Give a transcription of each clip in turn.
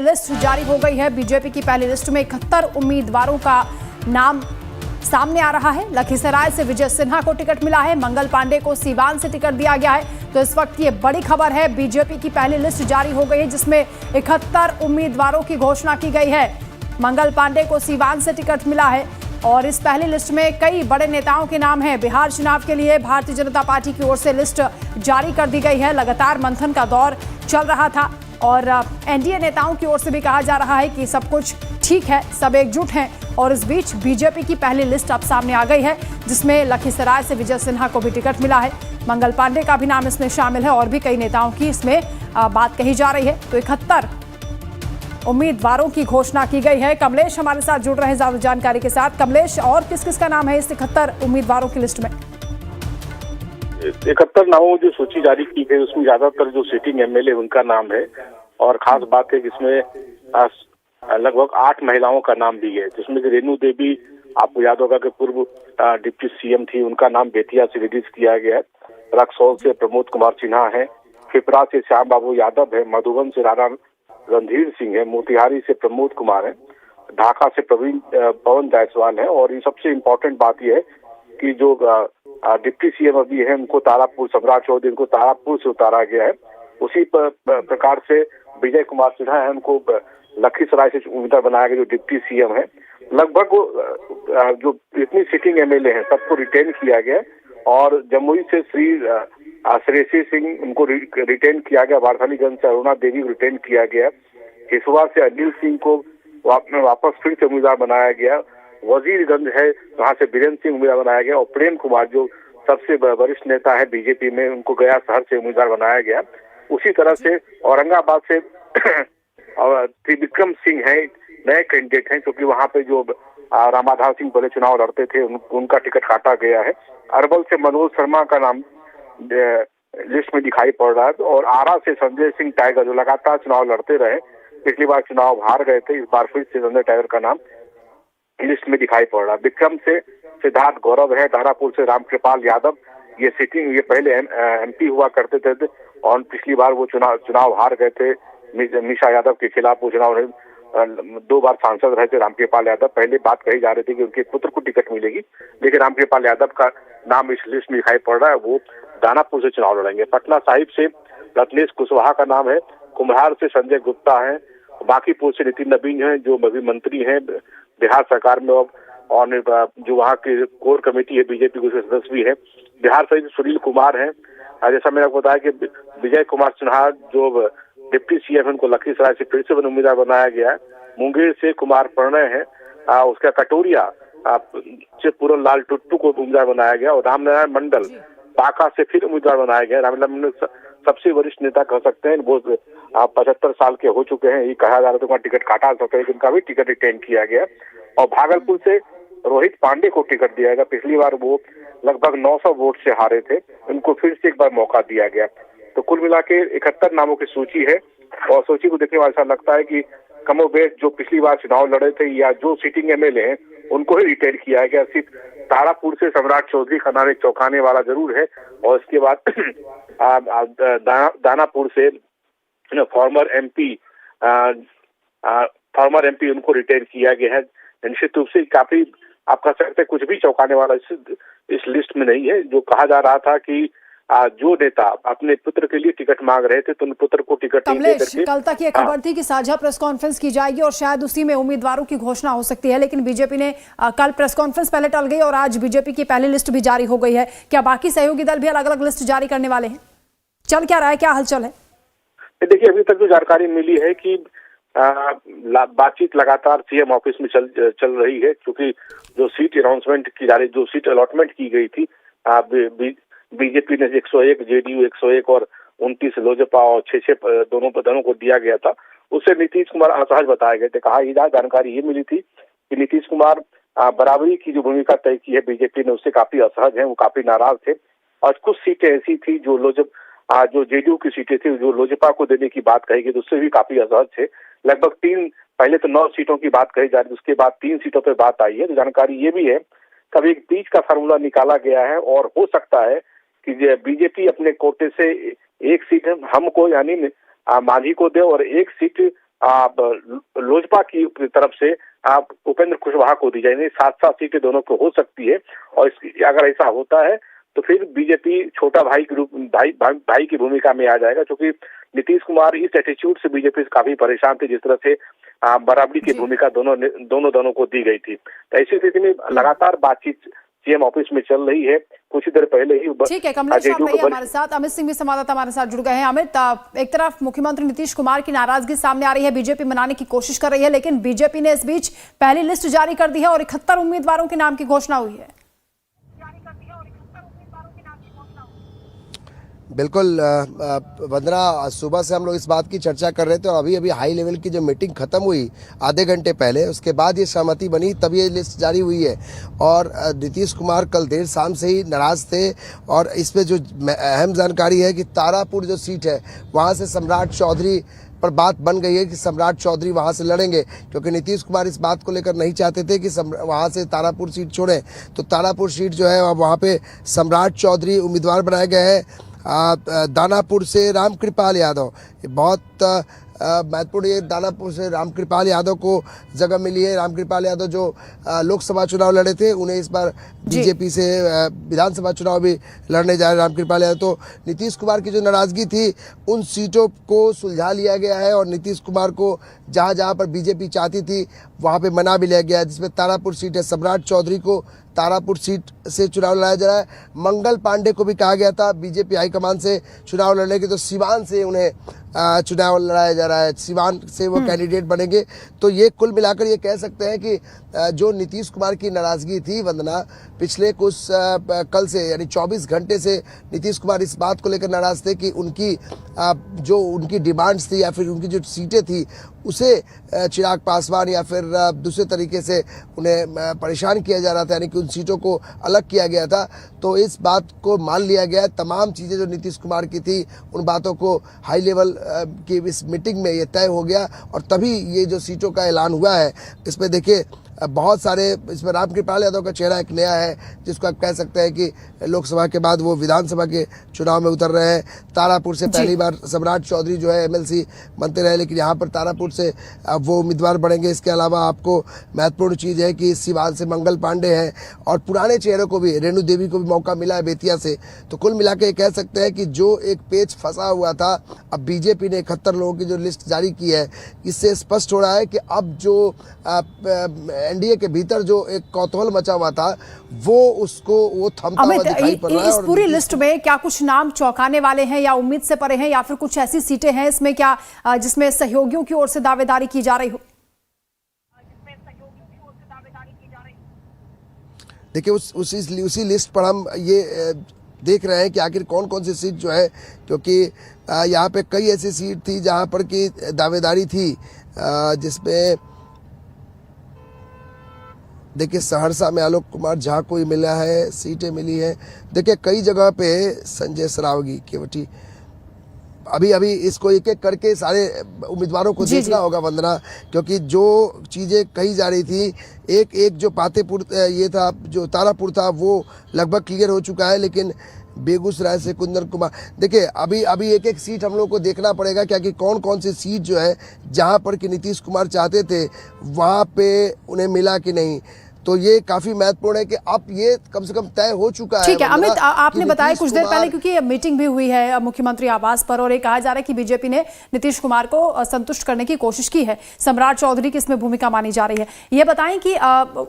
List जारी हो गई है। बीजेपी की पहली लिस्ट में 71 उम्मीदवारों का नाम सामने आ रहा है। लखीसराय से विजय सिन्हा को टिकट मिला है। मंगल पांडे को सीवान से टिकट दिया गया है। तो इस वक्त ये बड़ी खबर है, बीजेपी की पहली लिस्ट जारी हो गई है जिसमें 71 उम्मीदवारों की घोषणा की गई है। मंगल पांडे को सीवान से टिकट मिला है और इस पहली लिस्ट में कई बड़े नेताओं के नाम हैं। बिहार चुनाव के लिए भारतीय जनता पार्टी की ओर से लिस्ट जारी कर दी गई है। लगातार मंथन का दौर चल रहा था और एनडीए नेताओं की ओर से भी कहा जा रहा है कि सब कुछ ठीक है, सब एकजुट हैं। और इस बीच बीजेपी की पहली लिस्ट अब सामने आ गई है जिसमें लखीसराय से विजय सिन्हा को भी टिकट मिला है। मंगल पांडे का भी नाम इसमें शामिल है और भी कई नेताओं की इसमें बात कही जा रही है। तो 71 उम्मीदवारों की घोषणा की गई है। कमलेश हमारे साथ जुड़ रहे हैं ज्यादा जानकारी के साथ। कमलेश, और किस किस का नाम है इस 71 उम्मीदवारों की लिस्ट में? 71 नामों जो सूची जारी की गई उसमें ज्यादातर जो सिटिंग एमएलए उनका नाम है और खास बात है कि इसमें लगभग 8 महिलाओं का नाम भी है, जिसमें रेणु देवी, आपको याद होगा कि पूर्व डिप्टी सीएम थी, उनका नाम बेतिया से रिलीज किया गया है। रक्सौल से प्रमोद कुमार सिन्हा है, पिपरा से श्याम बाबू यादव है, मधुबन से राणा रणधीर सिंह है, मोतिहारी से प्रमोद कुमार है, ढाका से पवन जायसवाल है। और ये सबसे इम्पोर्टेंट बात यह है कि जो डिप्टी सीएम अभी है उनको तारापुर, सम्राट चौधरी, उनको तारापुर से उतारा गया है। उसी प्रकार से विजय कुमार सिन्हा है, उनको लखीसराय से उम्मीदवार बनाया गया जो डिप्टी सीएम है। लगभग जो इतनी सिटिंग एमएलए हैं सबको रिटेन किया गया और जमुई से श्रेयसी सिंह उनको रिटेन किया गया। वारसालीगंज से अरुणा देवी को रिटेन किया गया। हिसुआ से अनिल सिंह को वापस फिर से उम्मीदवार बनाया गया। वजीरगंज है, वहां से बीरेंद्र सिंह उम्मीदवार बनाया गया और प्रेम कुमार जो सबसे वरिष्ठ नेता है बीजेपी में, उनको गया शहर से उम्मीदवार बनाया गया। उसी तरह से औरंगाबाद से त्रिविक्रम सिंह है, नए कैंडिडेट हैं, क्योंकि वहां पे जो रामाधार सिंह पहले चुनाव लड़ते थे उनका टिकट काटा गया है। अरवल से मनोज शर्मा का नाम लिस्ट में दिखाई पड़ रहा है और आरा से संजय सिंह टाइगर जो लगातार चुनाव लड़ते रहे, पिछली बार चुनाव हार गए थे, इस बार फिर से संजय टाइगर का नाम लिस्ट में दिखाई पड़ रहा है। विक्रम से सिद्धार्थ गौरव है, दानापुर से रामकृपाल यादव, ये पहले एमपी हुआ करते थे और पिछली बार वो चुनाव हार गए थे। निशा यादव के खिलाफ वो चुनाव 2 बार सांसद रहे थे रामकृपाल यादव। पहले बात कही जा रही थी कि उनके पुत्र को टिकट मिलेगी, लेकिन रामकृपाल यादव का नाम इस लिस्ट में दिखाई पड़ रहा है, वो दानापुर से चुनाव लड़ेंगे। पटना साहिब से रत्नेश कुशवाहा का नाम है, कुम्हार से संजय गुप्ता है, बांकीपुर से नितिन नवीन है जो अभी मंत्री हैं बिहार सरकार में और जो वहाँ की कोर कमेटी है बीजेपी के सदस्य भी है। बिहार से सुनील कुमार है। जैसा मैंने आपको बताया कि विजय कुमार सिन्हा जो डिप्टी सीएम है उनको लखीसराय से फिर से उम्मीदवार बनाया गया है। मुंगेर से कुमार प्रणय है, उसका कटोरिया से पूरन लाल टुट्टू को उम्मीदवार बनाया गया और रामनारायण मंडल बांका से फिर उम्मीदवार बनाया गया। रामनारायण मंडल सबसे वरिष्ठ नेता कह सकते हैं, वो 75 साल के हो चुके हैं, ये कहा जा रहा था टिकट काटा सकता है, लेकिन उनका भी टिकट रिटेन किया गया। और भागलपुर से रोहित पांडे को टिकट दिया गया, पिछली बार वो लगभग 900 वोट से हारे थे, उनको फिर से एक बार मौका दिया गया। तो कुल मिला के 71 नामों की सूची है और सूची को देखने वाले ऐसा लगता है कि कमोबेश जो पिछली बार चुनाव लड़े थे या जो सिटिंग एमएलए हैं उनको ही रिटेन किया गया। सिर्फ तारापुर से सम्राट चौधरी का नाम एक चौंकाने वाला जरूर है और इसके बाद दानापुर से फॉर्मर एमपी उनको रिटेन किया गया है। निश्चित रूप से काफी आप कह सकते हैं कुछ भी चौंकाने वाला इस लिस्ट में नहीं है। जो कहा जा रहा था कि जो नेता अपने पुत्र के लिए टिकट मांग रहे थे तो उन पुत्र को टिकट नहीं दे करके कल तक ये खबर थी कि साझा प्रेस कॉन्फ्रेंस की जाएगी और शायद उसी में उम्मीदवारों की घोषणा हो सकती है, लेकिन बीजेपी ने कल प्रेस कॉन्फ्रेंस पहले टल गई और आज बीजेपी की पहली लिस्ट भी जारी हो गई है। क्या बाकी सहयोगी दल भी अलग अलग लिस्ट जारी करने वाले हैं? चल क्या रहा है, क्या हलचल है? देखिए, अभी तक जो जानकारी मिली है कि बातचीत लगातार सीएम ऑफिस में चल रही है, क्योंकि जो सीट अनाउंसमेंट की जा रही, जो सीट अलॉटमेंट की गई थी, बीजेपी ने 101, जेडीयू 101 और 29 लोजपा और 6 दोनों को दिया गया था। उससे नीतीश कुमार असहज बताए गए थे। कहा जानकारी ये मिली थी कि नीतीश कुमार बराबरी की जो भूमिका तय की है बीजेपी ने उससे काफी असहज है, वो काफी नाराज थे। और कुछ सीटें ऐसी थी जो जेडीयू की सीटें थी जो लोजपा को देने की बात कही गई, तो उससे भी काफी असहज थे। लगभग पहले तो 9 सीटों की बात कही जा रही, उसके बाद 3 सीटों पर बात आई है। तो जानकारी ये भी है कभी एक बीच का फार्मूला निकाला गया है और हो सकता है कि बीजेपी अपने कोटे से एक सीट हमको यानी मांझी को दे और एक सीट लोजपा की तरफ से उपेंद्र कुशवाहा को दी जाएगी। 7-7 सीटें दोनों को हो सकती है और अगर ऐसा होता है तो फिर बीजेपी छोटा भाई के रूप भाई की भूमिका में आ जाएगा, क्योंकि नीतीश कुमार इस एटीट्यूड से बीजेपी से काफी परेशान थे, जिस तरह से बराबरी की भूमिका दोनों को दी गई थी। तो ऐसी स्थिति में लगातार बातचीत सीएम ऑफिस में चल रही है। कुछ देर पहले ही ठीक है, कमलेश आप रहिए हमारे साथ। अमित सिंह भी संवाददाता हमारे साथ जुड़ गए हैं। अमित, एक तरफ मुख्यमंत्री नीतीश कुमार की नाराजगी सामने आ रही है, बीजेपी मनाने की कोशिश कर रही है, लेकिन बीजेपी ने इस बीच पहली लिस्ट जारी कर दी है और 71 उम्मीदवारों के नाम की घोषणा हुई है। बिल्कुल वंदना, सुबह से हम लोग इस बात की चर्चा कर रहे थे और अभी अभी हाई लेवल की जो मीटिंग खत्म हुई आधे घंटे पहले, उसके बाद ये सहमति बनी, तब ये लिस्ट जारी हुई है। और नीतीश कुमार कल देर शाम से ही नाराज थे और इस पे जो अहम जानकारी है कि तारापुर जो सीट है वहाँ से सम्राट चौधरी पर बात बन गई है कि सम्राट चौधरी वहां से लड़ेंगे, क्योंकि नीतीश कुमार इस बात को लेकर नहीं चाहते थे कि वहां से तारापुर सीट छोड़ें। तो तारापुर सीट जो है वहां पे सम्राट चौधरी उम्मीदवार बनाए गए हैं। दानापुर से रामकृपाल यादव, बहुत महत्वपूर्ण, ये दानापुर से रामकृपाल यादव को जगह मिली है। रामकृपाल यादव जो लोकसभा चुनाव लड़े थे, उन्हें इस बार बीजेपी से विधानसभा चुनाव भी लड़ने जा रहे रामकृपाल यादव। तो नीतीश कुमार की जो नाराजगी थी उन सीटों को सुलझा लिया गया है और नीतीश कुमार को जहां जहां पर बीजेपी चाहती थी वहां पे मना भी लिया गया है, जिसमें तारापुर सीट है। सम्राट चौधरी को तारापुर सीट से चुनाव लड़ाया जा रहा है। मंगल पांडे को भी कहा गया था बीजेपी हाईकमान से चुनाव लड़ने के, तो सिवान से उन्हें चुनाव लड़ाया जा रहा है, सिवान से वो कैंडिडेट बनेंगे। तो ये कुल मिलाकर ये कह सकते हैं कि जो नीतीश कुमार की नाराजगी थी वंदना, पिछले कुछ कल से यानी 24 घंटे से नीतीश कुमार इस बात को लेकर नाराज थे कि उनकी जो उनकी डिमांड्स थी या फिर उनकी जो सीटें थी उसे चिराग पासवान या फिर दूसरे तरीके से उन्हें परेशान किया जा रहा था, यानी कि उन सीटों को अलग किया गया था। तो इस बात को मान लिया गया, तमाम चीज़ें जो नीतीश कुमार की थी उन बातों को हाई लेवल की इस मीटिंग में ये तय हो गया और तभी ये जो सीटों का ऐलान हुआ है, इसमें देखिए बहुत सारे, इसमें रामकृपाल यादव का चेहरा एक नया है, जिसको आप कह सकते हैं कि लोकसभा के बाद वो विधानसभा के चुनाव में उतर रहे हैं। तारापुर से पहली बार सम्राट चौधरी जो है एमएलसी बनते रहे, लेकिन यहाँ पर तारापुर से वो उम्मीदवार बनेंगे। इसके अलावा आपको महत्वपूर्ण चीज़ है कि सिवान से मंगल पांडे हैं और पुराने चेहरों को भी, रेणु देवी को भी मौका मिला है बेतिया से। तो कुल मिला के कह सकते हैं कि जो एक पेच फंसा हुआ था, अब बीजेपी ने 71 लोगों की जो लिस्ट जारी की है, इससे स्पष्ट हो रहा है कि अब जो एनडीए के भीतर जो एक कौतूहल मचा हुआ था वो थमता हुआ दिखाई पड़ रहा है। इस पूरी लिस्ट में क्या कुछ नाम चौंकाने वाले हैं या उम्मीद से परे हैं, या फिर कुछ ऐसी सीटें हैं इसमें क्या जिसमें सहयोगियों की ओर से दावेदारी की जा रही हो? देखिए उसी लिस्ट पर हम ये देख रहे हैं कि आखिर कौन कौन सी सीट जो है, क्योंकि यहाँ पे कई ऐसी सीट थी जहाँ पर की दावेदारी थी, जिसमें देखिए सहरसा में आलोक कुमार झा को ही मिला है, सीटें मिली हैं। देखिए कई जगह पे संजय सरावगी केवटी, अभी इसको एक एक करके सारे उम्मीदवारों को देखना होगा वंदना, क्योंकि जो चीज़ें कही जा रही थी, एक जो पातेपुर ये था, जो तारापुर था, वो लगभग क्लियर हो चुका है, लेकिन बेगूसराय से कुंदन कुमार, देखिए अभी एक एक सीट हम लोग को देखना पड़ेगा कि कौन कौन सी सीट जो है जहां पर कि नीतीश कुमार चाहते थे वहां पे उन्हें मिला कि नहीं। तो ये काफी महत्वपूर्ण है कि अब ये कम से कम तय हो चुका है। ठीक है अमित, आपने बताया कुछ देर पहले, क्योंकि मीटिंग भी हुई है मुख्यमंत्री आवास पर और ये कहा जा रहा है कि बीजेपी ने नीतीश कुमार को संतुष्ट करने की कोशिश की है, सम्राट चौधरी की इसमें भूमिका मानी जा रही है। ये बताएं कि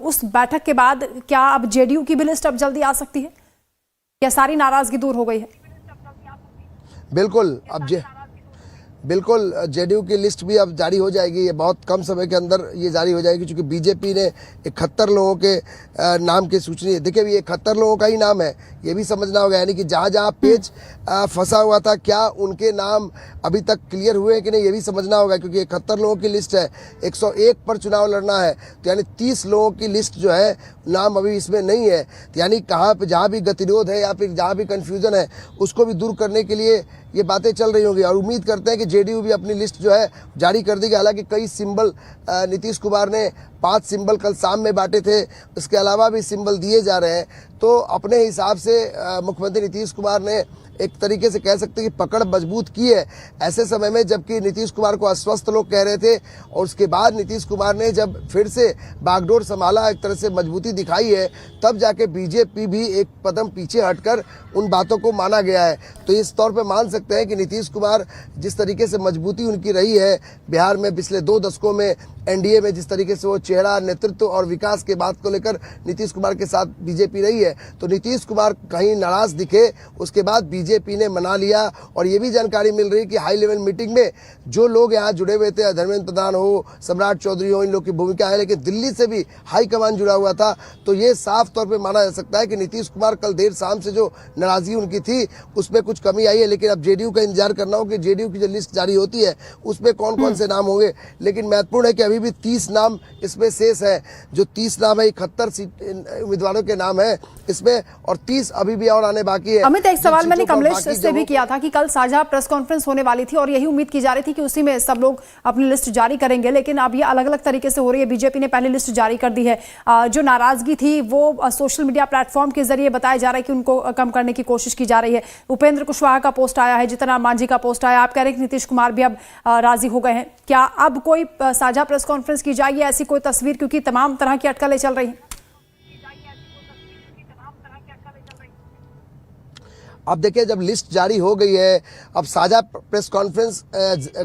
उस बैठक के बाद क्या अब जेडीयू की भी लिस्ट अब जल्दी आ सकती है या सारी नाराजगी दूर हो गई है? बिल्कुल जेडीयू की लिस्ट भी अब जारी हो जाएगी, ये बहुत कम समय के अंदर ये जारी हो जाएगी, क्योंकि बीजेपी ने 71 लोगों के नाम की सूचना, देखिए ये 71 लोगों का ही नाम है, ये भी समझना होगा, यानी कि जहाँ जहाँ पेज फंसा हुआ था क्या उनके नाम अभी तक क्लियर हुए हैं कि नहीं, ये भी समझना होगा, क्योंकि 71 लोगों की लिस्ट है, 101 पर चुनाव लड़ना है, तो यानी 30 लोगों की लिस्ट जो है नाम अभी इसमें नहीं है। तो यानी कहाँ पे जहाँ भी गतिरोध है या फिर जहाँ भी कन्फ्यूजन है उसको भी दूर करने के लिए ये बातें चल रही होंगी और उम्मीद करते हैं कि जेडीयू भी अपनी लिस्ट जो है जारी कर देगी। हालांकि कई सिंबल नीतीश कुमार ने 5 सिंबल कल शाम में बांटे थे, उसके अलावा भी सिंबल दिए जा रहे हैं। तो अपने हिसाब से मुख्यमंत्री नीतीश कुमार ने एक तरीके से कह सकते हैं कि पकड़ मजबूत की है ऐसे समय में, जबकि नीतीश कुमार को अस्वस्थ लोग कह रहे थे। और उसके बाद नीतीश कुमार ने जब फिर से बागडोर संभाला, एक तरह से मजबूती दिखाई है, तब जाके बीजेपी भी एक कदम पीछे हटकर उन बातों को माना गया है। तो इस तौर पे मान सकते हैं कि नीतीश कुमार जिस तरीके से मजबूती उनकी रही है बिहार में पिछले 2 दशकों में, एनडीए में जिस तरीके से वो चेहरा, नेतृत्व और विकास के बात को लेकर नीतीश कुमार के साथ बीजेपी रही है, तो नीतीश कुमार कहीं नाराज दिखे, उसके बाद बीजेपी ने मना लिया। और ये भी जानकारी मिल रही कि हाई लेवल मीटिंग में जो लोग यहाँ जुड़े हुए थे, धर्मेंद्र प्रधान हो, सम्राट चौधरी हो, इन लोग की भूमिका है, लेकिन दिल्ली से भी हाई कमान जुड़ा हुआ था। तो ये साफ तौर पर माना जा सकता है कि नीतीश कुमार कल देर शाम से जो नाराजगी उनकी थी उसमें कुछ कमी आई है। लेकिन अब जेडीयू का इंतजार करना हो कि जेडीयू की जो लिस्ट जारी होती है उसमें कौन कौन से नाम होंगे। लेकिन महत्वपूर्ण है कि अभी भी 30 नाम इसमें शेष है। जो 30 नाम है, 71 उम्मीदवारों के नाम है इसमें, और 30 अभी भी और आने बाकी है। अमित, एक सवाल मैंने कमलेश से भी किया था कि कल साझा प्रेस कॉन्फ्रेंस होने वाली थी और यही उम्मीद की जा रही थी कि उसी में सब लोग अपनी लिस्ट जारी करेंगे, लेकिन अब ये अलग अलग तरीके से हो रही है। बीजेपी ने पहले लिस्ट जारी कर दी है। जो नाराजगी थी वो सोशल मीडिया प्लेटफॉर्म के जरिए बताया जा रहा है कि उनको कम करने की कोशिश की जा रही है। उपेंद्र कुशवाहा का पोस्ट आया है, जीतन राम मांझी का पोस्ट आया, आप कह रहे हैं कि नीतीश कुमार भी अब राजी हो गए हैं। क्या अब कोई साझा प्रेस कॉन्फ्रेंस की जाएगी, ऐसी कोई तस्वीर, क्योंकि तमाम तरह की अटकलें चल रही हैं? अब देखिए, जब लिस्ट जारी हो गई है, अब साझा प्रेस कॉन्फ्रेंस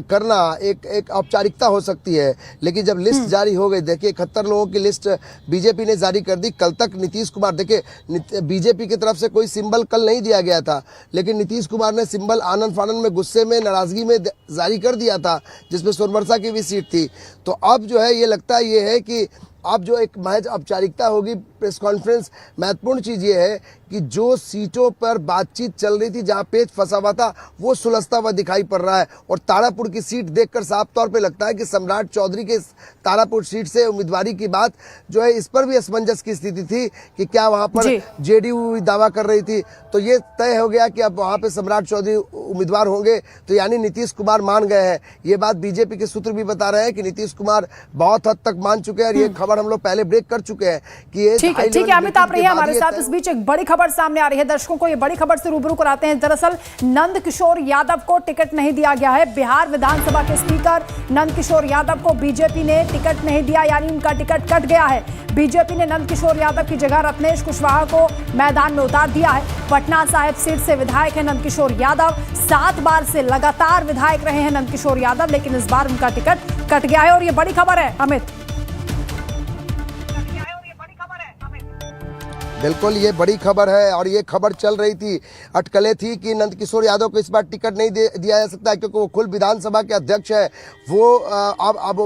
करना एक औपचारिकता हो सकती है, लेकिन जब लिस्ट जारी हो गई, देखिए 71 लोगों की लिस्ट बीजेपी ने जारी कर दी। कल तक नीतीश कुमार, देखिए बीजेपी की तरफ से कोई सिंबल कल नहीं दिया गया था, लेकिन नीतीश कुमार ने सिंबल आनंद फानंद में, गुस्से में, नाराजगी में जारी कर दिया था, जिसमें सोनबरसा की भी सीट थी। तो अब जो है ये लगता ये है कि अब जो एक महज औपचारिकता होगी प्रेस कॉन्फ्रेंस। महत्वपूर्ण चीज़ ये है कि जो सीटों पर बातचीत चल रही थी, जहां पेच फंसा हुआ था, वो सुलझता हुआ दिखाई पड़ रहा है। और तारापुर की सीट देखकर साफ तौर पे लगता है कि सम्राट चौधरी के तारापुर सीट से उम्मीदवारी की बात जो है, इस पर भी असमंजस की स्थिति थी कि क्या वहां पर जेडीयू दावा कर रही थी। तो ये तय हो गया कि अब वहां पे सम्राट चौधरी उम्मीदवार होंगे, तो यानी नीतीश कुमार मान गए हैं। ये बात बीजेपी के सूत्र भी बता रहे हैं कि नीतीश कुमार बहुत हद तक मान चुके हैं। और ये खबर हम लोग पहले ब्रेक कर चुके हैं कि ये ठीक है अमित, आप रहिए हमारे साथ। इस बीच एक बड़ी खबर सामने आ रही है, दर्शकों को ये बड़ी खबर से रूबरू कराते हैं। दरअसल नंद किशोर यादव को टिकट नहीं दिया गया है। बिहार विधानसभा के स्पीकर नंद किशोर यादव को बीजेपी ने टिकट नहीं दिया, यानी उनका टिकट कट गया है। बीजेपी ने नंद किशोर यादव की जगह रत्नेश कुशवाहा को मैदान में उतार दिया है। पटना साहिब सीट से विधायक है नंद किशोर यादव। 7 बार से लगातार विधायक रहे हैं नंद किशोर यादव, लेकिन इस बार उनका टिकट कट गया है। और ये बड़ी खबर है अमित। बिल्कुल, ये बड़ी खबर है। और ये खबर चल रही थी, अटकलें थी कि नंद किशोर यादव को इस बार टिकट नहीं दिया जा सकता है, क्योंकि वो खुद विधानसभा के अध्यक्ष है। वो अब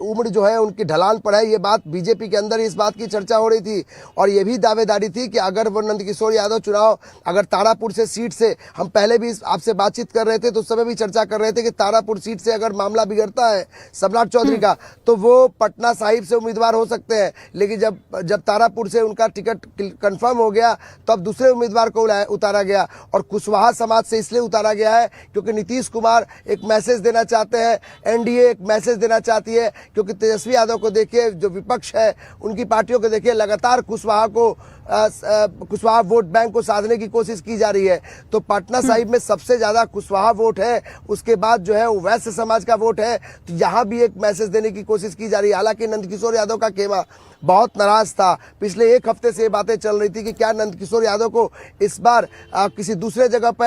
उम्र जो है उनकी ढलान पर है। ये बात बीजेपी के अंदर इस बात की चर्चा हो रही थी। और ये भी दावेदारी थी कि अगर वो नंद किशोर यादव चुनाव, अगर तारापुर से सीट से, हम पहले भी आपसे बातचीत कर रहे थे तो उस समय भी चर्चा कर रहे थे कि तारापुर सीट से अगर मामला बिगड़ता है सम्राट चौधरी का, तो वो पटना साहिब से उम्मीदवार हो सकते हैं। लेकिन जब तारापुर से उनका टिकट कंफर्म हो गया, तब दूसरे उम्मीदवार को उतारा गया। और कुशवाहा समाज से इसलिए उतारा गया है क्योंकि नीतीश कुमार एक मैसेज देना चाहते हैं, एनडीए एक मैसेज देना चाहती है, क्योंकि तेजस्वी यादव को देखिए, जो विपक्ष है उनकी पार्टियों को देखिए, लगातार कुशवाहा वोट बैंक को साधने की कोशिश की जा रही है। तो पटना साहिब में सबसे ज्यादा कुशवाहा वोट है, उसके बाद जो है वो वैश्य समाज का वोट है। तो यहाँ भी एक मैसेज देने की कोशिश की जा रही है। हालांकि नंदकिशोर यादव का खेमा बहुत नाराज था। पिछले 1 हफ्ते से ये बातें चल रही थी कि क्या नंदकिशोर यादव को इस बार किसी दूसरे जगह पर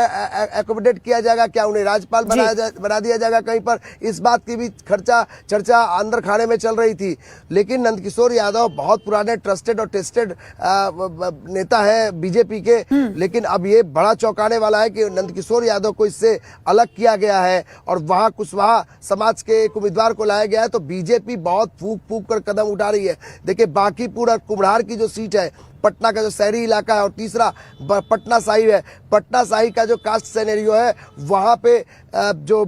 एकोमोडेट किया जाएगा, क्या उन्हें राज्यपाल बना दिया जाएगा कहीं पर। इस बात की भी चर्चा अंदर खाने में चल रही थी। लेकिन नंदकिशोर यादव बहुत पुराने ट्रस्टेड और टेस्टेड नेता है बीजेपी के। लेकिन अब ये बड़ा चौंकाने वाला है कि नंदकिशोर यादव को इससे अलग किया गया है और वहां कुशवाहा समाज के एक उम्मीदवार को लाया गया है। तो बीजेपी बहुत फूक कर कदम उठा रही है। देखिए, बांकीपुर और कुम्हरार की जो सीट है, पटना का जो शहरी इलाका है, और तीसरा पटना साहिब है। पटना साहिब का जो कास्ट सिनेरियो है, वहाँ पे जो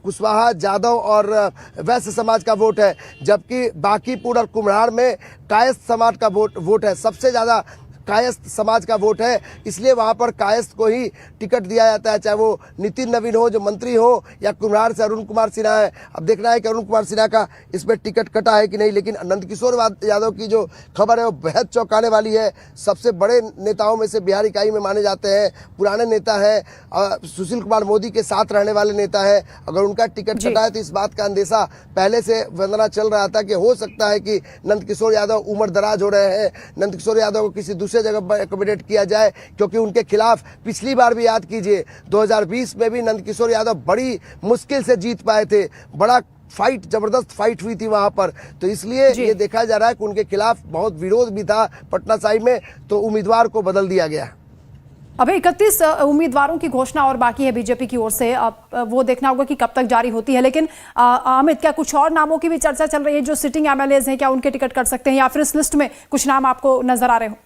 कुशवाहा जादव और वैश्य समाज का वोट है, जबकि बांकीपुर और कुम्हरार में कायस्थ समाज का वोट है। सबसे ज़्यादा कायस्थ समाज का वोट है, इसलिए वहां पर कायस्थ को ही टिकट दिया जाता है, चाहे वो नितिन नवीन हो जो मंत्री हो या कुम्हार से अरुण कुमार सिन्हा है। अब देखना है कि अरुण कुमार सिन्हा का इस पर टिकट कटा है कि नहीं। लेकिन नंदकिशोर यादव की जो खबर है वो बेहद चौंकाने वाली है। सबसे बड़े नेताओं में से बिहार इकाई में माने जाते हैं, पुराने नेता है, सुशील कुमार मोदी के साथ रहने वाले नेता है। अगर उनका टिकट कटा है तो इस बात का अंदेशा पहले से वंदना चल रहा था कि हो सकता है कि नंदकिशोर यादव उम्र दराज हो रहे हैं, नंदकिशोर यादव को किसी दूसरे जगह पर एकोमोडेट किया जाए, क्योंकि उनके खिलाफ पिछली बार भी याद कीजिए 2020 में भी नंदकिशोर यादव बड़ी मुश्किल से जीत पाए थे। बड़ा फाइट, जबरदस्त फाइट हुई थी वहां पर। तो इसलिए ये देखा जा रहा है कि उनके खिलाफ बहुत विरोध भी था पटना साहिब में, तो उम्मीदवार को बदल दिया गया। अभी 31 उम्मीदवारों की घोषणा और बाकी है बीजेपी की ओर से। अब वो देखना होगा कि कब तक जारी होती है। लेकिन अमित, क्या कुछ और नामों की भी चर्चा चल रही है जो सिटिंग एमएलएज हैं, क्या उनके टिकट कट सकते हैं, या फिर इस लिस्ट में कुछ नाम आपको नजर आ रहे हो?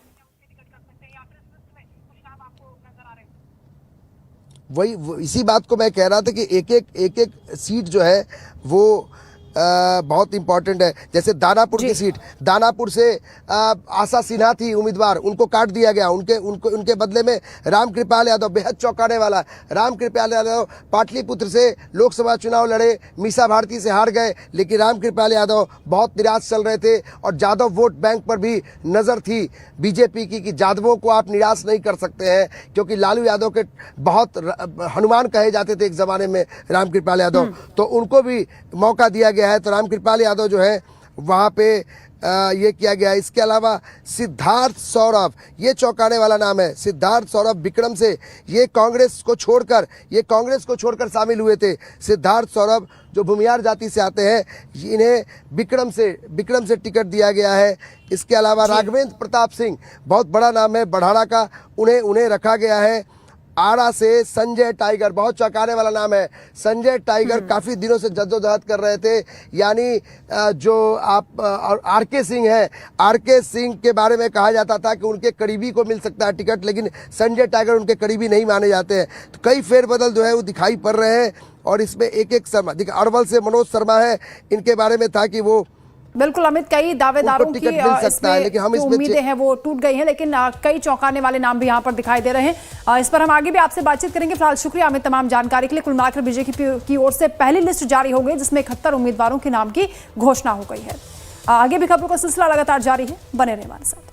वही इसी बात को मैं कह रहा था कि एक एक सीट जो है वो बहुत इंपॉर्टेंट है। जैसे दानापुर की सीट, दानापुर से आशा सिन्हा थी उम्मीदवार, उनको काट दिया गया। उनके बदले में रामकृपाल यादव, बेहद चौंकाने वाला, रामकृपाल यादव पाटलिपुत्र से लोकसभा चुनाव लड़े, मीसा भारती से हार गए, लेकिन रामकृपाल यादव बहुत निराश चल रहे थे और जादव वोट बैंक पर भी नजर थी बीजेपी की कि जादवों को आप निराश नहीं कर सकते हैं, क्योंकि लालू यादव के बहुत हनुमान कहे जाते थे एक जमाने में रामकृपाल यादव, तो उनको भी मौका दिया गया है। तो रामकृपाल यादव जो है वहां पे ये किया गया है। इसके अलावा सिद्धार्थ सौरभ, ये चौंकाने वाला नाम है। सिद्धार्थ सौरभ विक्रम से ये कांग्रेस को छोड़कर शामिल हुए थे। सिद्धार्थ सौरभ जो भूमियार जाति से आते हैं, इन्हें विक्रम से टिकट दिया गया है। इसके अलावा राघवेंद्र प्रताप सिंह, बहुत बड़ा नाम है बढ़ाड़ा का, उन्हें रखा गया है। आरा से संजय टाइगर, बहुत चौंकाने वाला नाम है। संजय टाइगर काफी दिनों से जद्दोजहद कर रहे थे, यानी जो आप आरके सिंह है, आरके सिंह के बारे में कहा जाता था कि उनके करीबी को मिल सकता है टिकट, लेकिन संजय टाइगर उनके करीबी नहीं माने जाते हैं। तो कई फेरबदल जो है वो दिखाई पड़ रहे हैं और इसमें एक शर्मा, अरवल से मनोज शर्मा है, इनके बारे में था कि वो बिल्कुल अमित, कई दावेदारों की इसमें उम्मीदें हैं वो टूट गई हैं, लेकिन कई चौंकाने वाले नाम भी यहाँ पर दिखाई दे रहे हैं। इस पर हम आगे भी आपसे बातचीत करेंगे। फिलहाल शुक्रिया अमित तमाम जानकारी के लिए। कुल मिलाकर बीजेपी की ओर से पहली लिस्ट जारी हो गई जिसमें 71 उम्मीदवारों के नाम की घोषणा हो गई है। आगे भी खबरों का सिलसिला लगातार जारी है, बने रहिए हमारे साथ।